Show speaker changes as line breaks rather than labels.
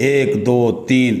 1 2 3